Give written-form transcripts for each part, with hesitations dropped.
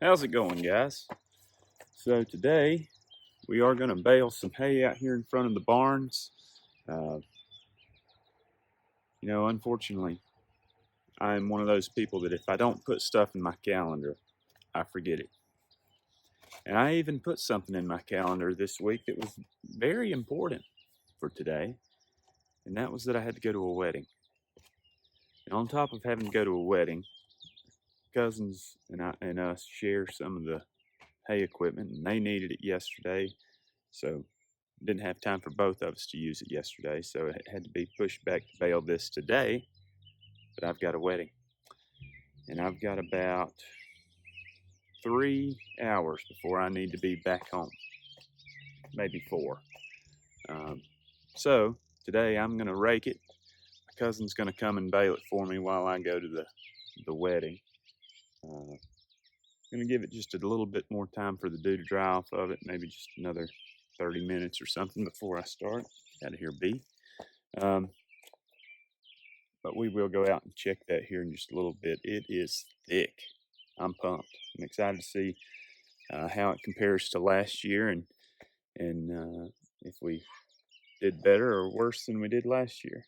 How's it going, guys? So today we are going to bale some hay out here in front of the barns. Unfortunately, I'm one of those people that if I don't put stuff in my calendar, I forget it. And I even put something in my calendar this week that was very important for today, and that was that I had to go to a wedding. And on top of having to go to a wedding, cousins and us share some of the hay equipment, and they needed it yesterday, so didn't have time for both of us to use it yesterday, so it had to be pushed back to bale this today. But I've got a wedding, and I've got about 3 hours before I need to be back home, maybe 4. So today I'm going to rake it. My cousin's going to come and bale it for me while I go to the wedding. Going to give it just a little bit more time for the dew to dry off of it, maybe just another 30 minutes or something before I start. Out of here, B. But we will go out and check that here in just a little bit. It is thick. I'm pumped. I'm excited to see how it compares to last year and if we did better or worse than we did last year.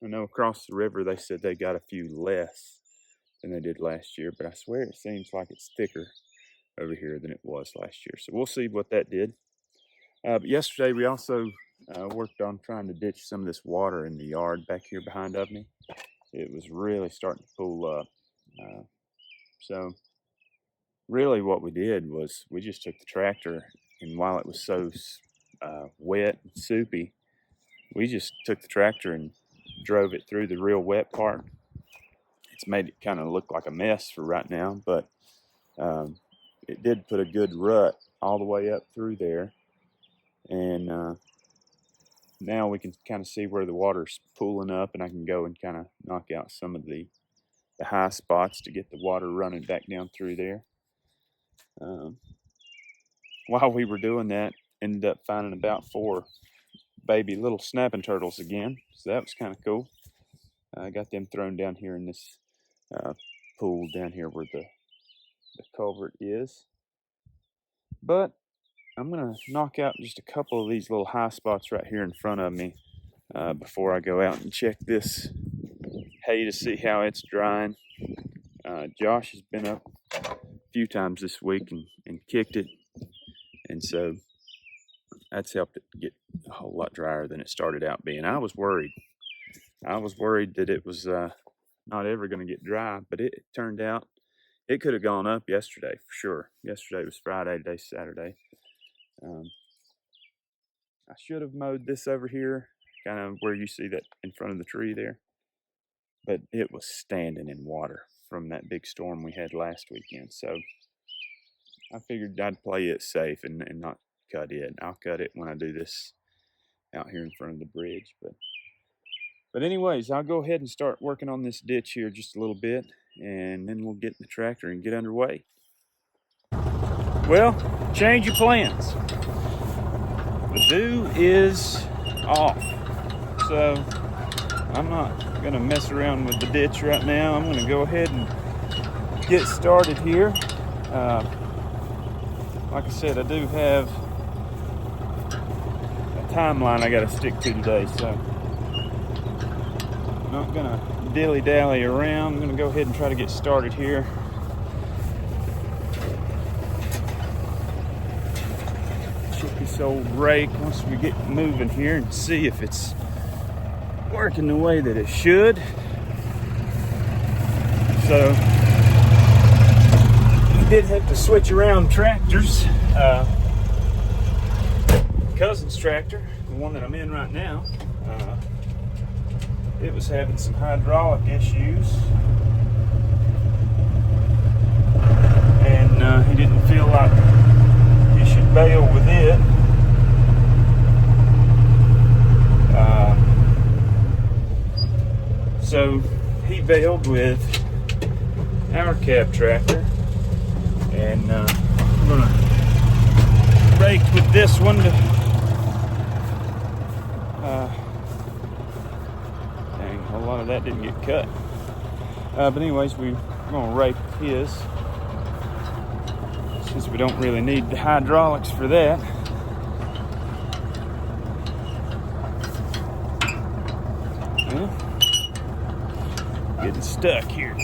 I know across the river they said they got a few less than they did last year, but I swear it seems like it's thicker over here than it was last year. So we'll see what that did. But yesterday we also worked on trying to ditch some of this water in the yard back here behind of me. It was really starting to pool up. So really what we did was we just took the tractor, and while it was so wet and soupy, we just took the tractor and drove it through the real wet part. It's made it kind of look like a mess for right now, but it did put a good rut all the way up through there. And now we can kind of see where the water's pooling up, and I can go and kind of knock out some of the high spots to get the water running back down through there. While we were doing that, ended up finding about 4 baby little snapping turtles again, so that was kind of cool. I got them thrown down here in this pool down here where the culvert is. But I'm going to knock out just a couple of these little high spots right here in front of me before I go out and check this hay to see how it's drying. Josh has been up a few times this week and kicked it, and so that's helped it get a whole lot drier than it started out being. I was worried that it was not ever going to get dry, but it turned out it could have gone up yesterday for sure. Yesterday was Friday, today's Saturday. I should have mowed this over here, kind of where you see that in front of the tree there, but it was standing in water from that big storm we had last weekend. So I figured I'd play it safe and not cut it. I'll cut it when I do this out here in front of the bridge. But anyways, I'll go ahead and start working on this ditch here just a little bit, and then we'll get in the tractor and get underway. Well, change your plans. The dew is off, so I'm not going to mess around with the ditch right now. I'm going to go ahead and get started here. Like I said, I do have a timeline I got to stick to today, so I'm not going to dilly-dally around. I'm going to go ahead and try to get started here. This old rake once we get moving here and see if it's working the way that it should. So we did have to switch around tractors. Cousin's tractor, the one that I'm in right now, it was having some hydraulic issues, and he didn't feel like he should bale with it. So he baled with our cab tractor, and I'm going to rake with this one to dang, a lot of that didn't get cut. But anyways, we're going to rake his. since we don't really need the hydraulics for that. Well, getting stuck here.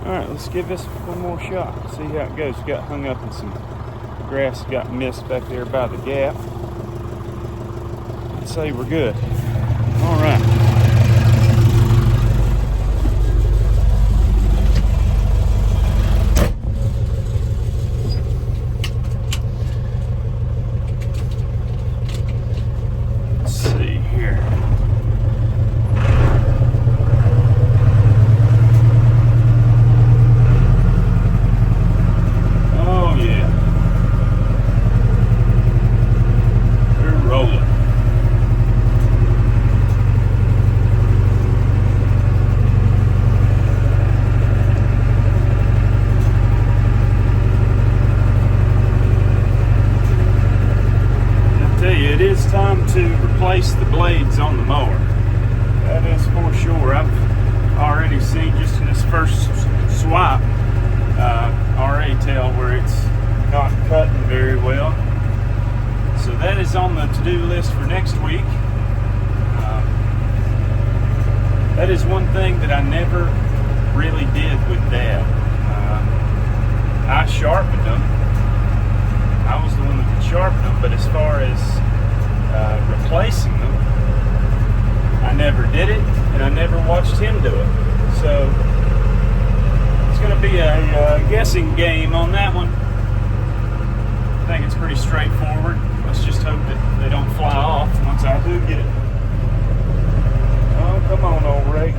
Alright, let's give this one more shot. See how it goes. Got hung up in some grass, got missed back there by the gap. I'd say we're good. Alright. Time to replace the blades on the mower. That is for sure. I've already seen just in this first swipe RA tail where it's not cutting very well. So that is on the to-do list for next week. That is one thing that I never really did with Dad. I sharpened them. I was the one that could sharpen them, but as far as replacing them, I never did it, and I never watched him do it. So it's going to be a guessing game on that one. I think it's pretty straightforward. Let's just hope that they don't fly off once I do get it. Oh, come on, old rake.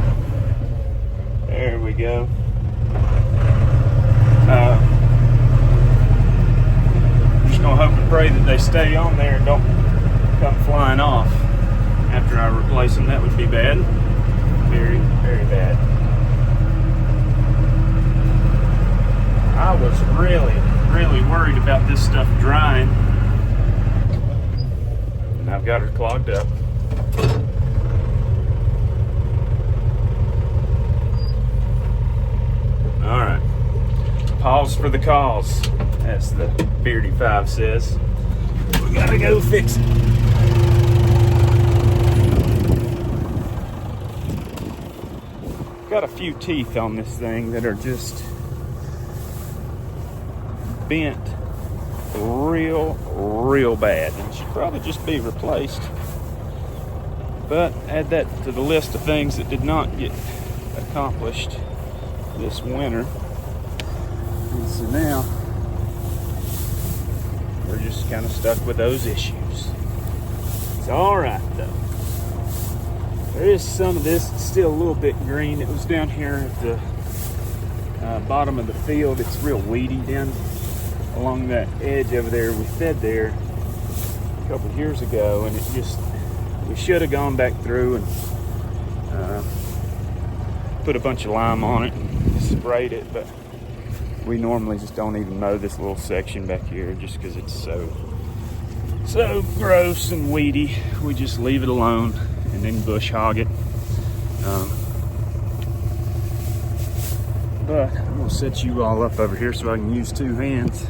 There we go. I'm just going to hope and pray that they stay on there and don't come flying off after I replace them. That would be bad. Very, very bad. I was really, really worried about this stuff drying. And I've got her clogged up. Alright. Pause for the cause, as the Beardy 5 says. We gotta go fix it. Got a few teeth on this thing that are just bent real bad and should probably just be replaced. But add that to the list of things that did not get accomplished this winter. And so now we're just kind of stuck with those issues. It's all right though. There is some of this that's still a little bit green. It was down here at the bottom of the field. It's real weedy down along that edge over there. We fed there a couple of years ago, and we should have gone back through and put a bunch of lime on it and sprayed it, but we normally just don't even mow this little section back here just because it's so gross and weedy. We just leave it alone and then bush hog it. But I'm gonna set you all up over here so I can use two hands.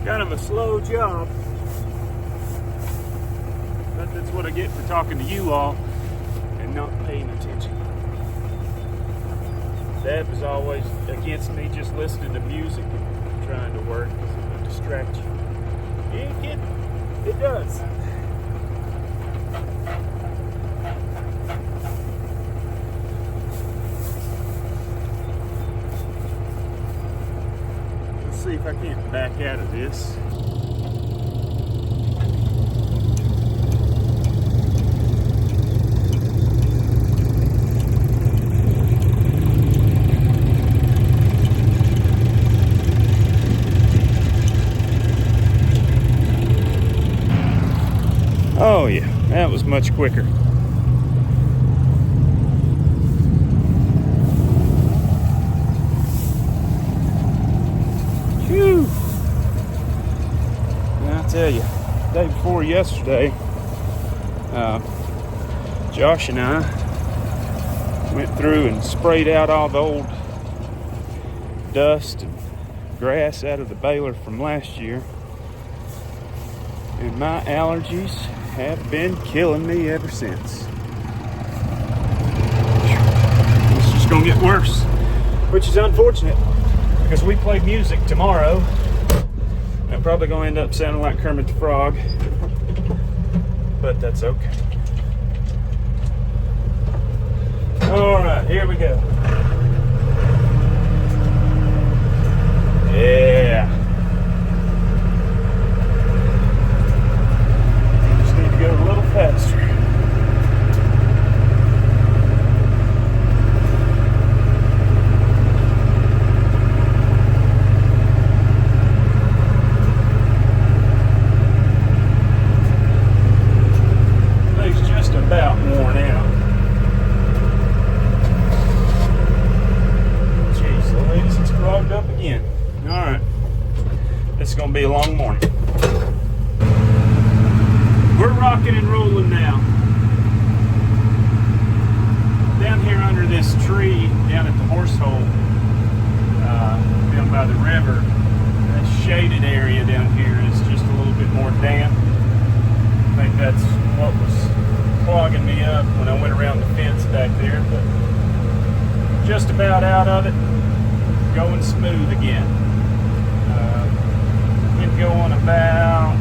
Kind of a slow job, but that's what I get for talking to you all and not paying attention. Dad was always against me just listening to music and trying to work because it would distract you. It does. Let's see if I can't back out of this. Oh yeah, that was much quicker. Phew. And I tell you, the day before yesterday, Josh and I went through and sprayed out all the old dust and grass out of the baler from last year. And my allergies have been killing me ever since. It's just gonna get worse, which is unfortunate because we play music tomorrow. I'm probably gonna end up sounding like Kermit the Frog, but that's okay. All right, here we go. Yeah. Go a little faster. Thing's just about worn out. Jeez Louise, it's clogged up again. Alright. This is going to be a long morning. We're rocking and rolling now. Down here under this tree, down at the horse hole, down by the river, that shaded area down here is just a little bit more damp. I think that's what was clogging me up when I went around the fence back there, but just about out of it, going smooth again. Been going about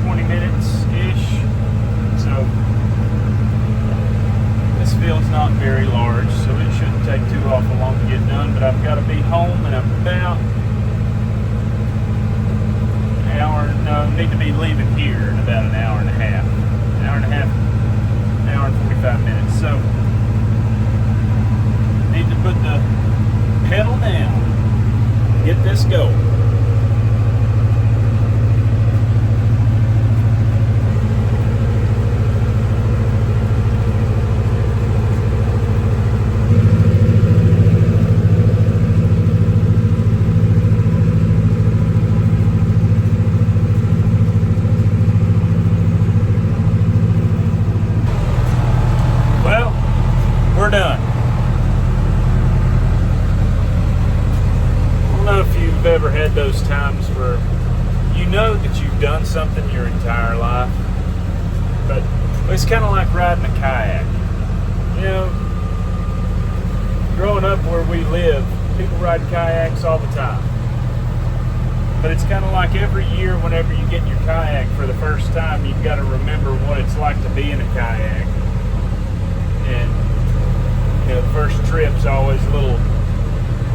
20 minutes-ish, so this field's not very large, so it shouldn't take too awful long to get done, but I've got to be home in about an hour, no, need to be leaving here in about an hour and a half, an hour and 45 minutes, so need to put the pedal down, get this going. We're done. I don't know if you've ever had those times where you know that you've done something your entire life, but it's kind of like riding a kayak. You know, growing up where we live, people ride kayaks all the time. But it's kind of like every year whenever you get in your kayak for the first time, you've got to remember what it's like to be in a kayak. And you know, the first trip's always a little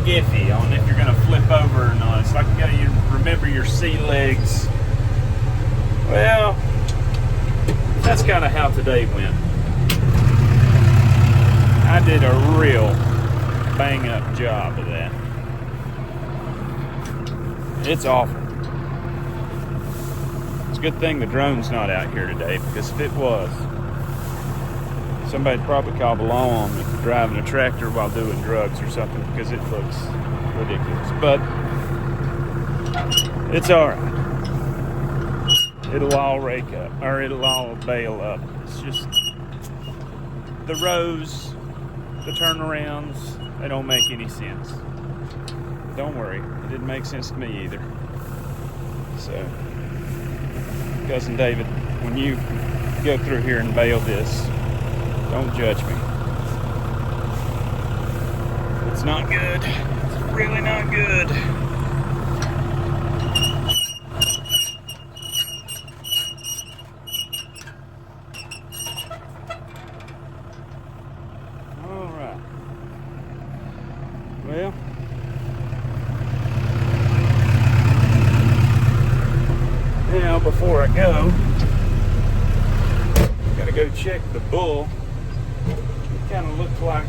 iffy on if you're going to flip over or not. It's like you got to remember your sea legs. Well, that's kind of how today went. I did a real bang-up job of that. It's awful. It's a good thing the drone's not out here today, because if it was, somebody'd probably call the law on me for driving a tractor while doing drugs or something, because it looks ridiculous. But it's all right. It'll all rake up, or it'll all bale up. It's just the rows, the turnarounds, they don't make any sense. Don't worry, it didn't make sense to me either. So, Cousin David, when you go through here and bale this, don't judge me. It's not good. It's really not good. All right. Well, now, before I go, gotta go check the bull. It kind of looked like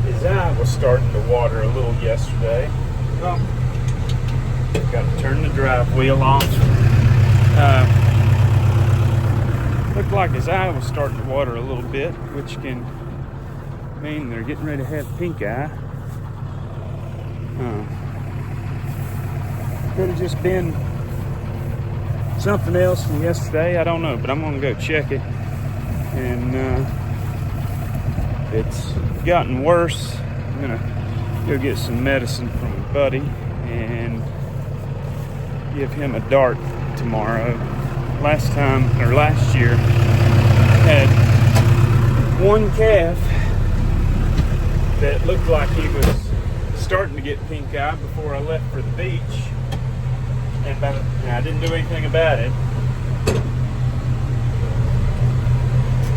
his eye was starting to water a little yesterday. Well, got to turn the drive wheel off. Looked like his eye was starting to water a little bit, which can mean they're getting ready to have pink eye. Could have just been something else from yesterday. I don't know, but I'm gonna go check it. And it's gotten worse. I'm gonna go get some medicine from a buddy and give him a dart tomorrow. Last year, I had one calf that looked like he was starting to get pink eye before I left for the beach, and I didn't do anything about it.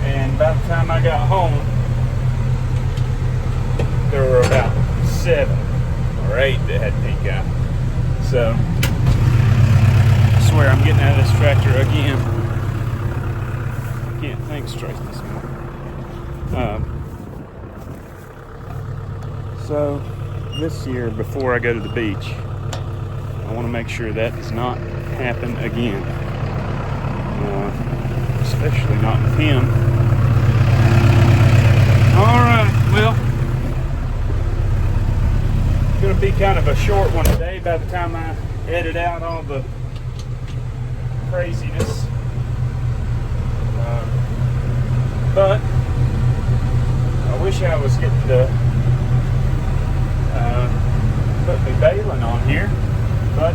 And by the time I got home, there were about 7 or 8 that had pink eye. So I swear I'm getting out of this tractor again. I can't think straight this morning. So this year, before I go to the beach, I want to make sure that does not happen again. Especially not with him. Alright, well, it's going to be kind of a short one today by the time I edit out all the craziness. But I wish I was getting to put me baling on here. But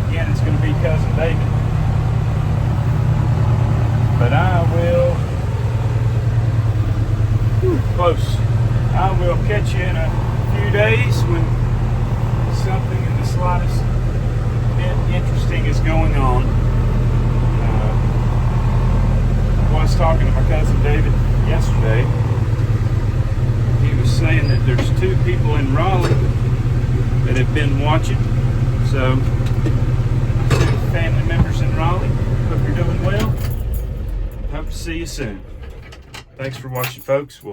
again, it's going to be Cousin David. But I will, close. I will catch you in a few days when something in the slightest bit interesting is going on. I was talking to my cousin David yesterday. He was saying that there's 2 people in Raleigh that have been watching. So, family members in Raleigh, hope you're doing well. Hope to see you soon. Thanks for watching, folks.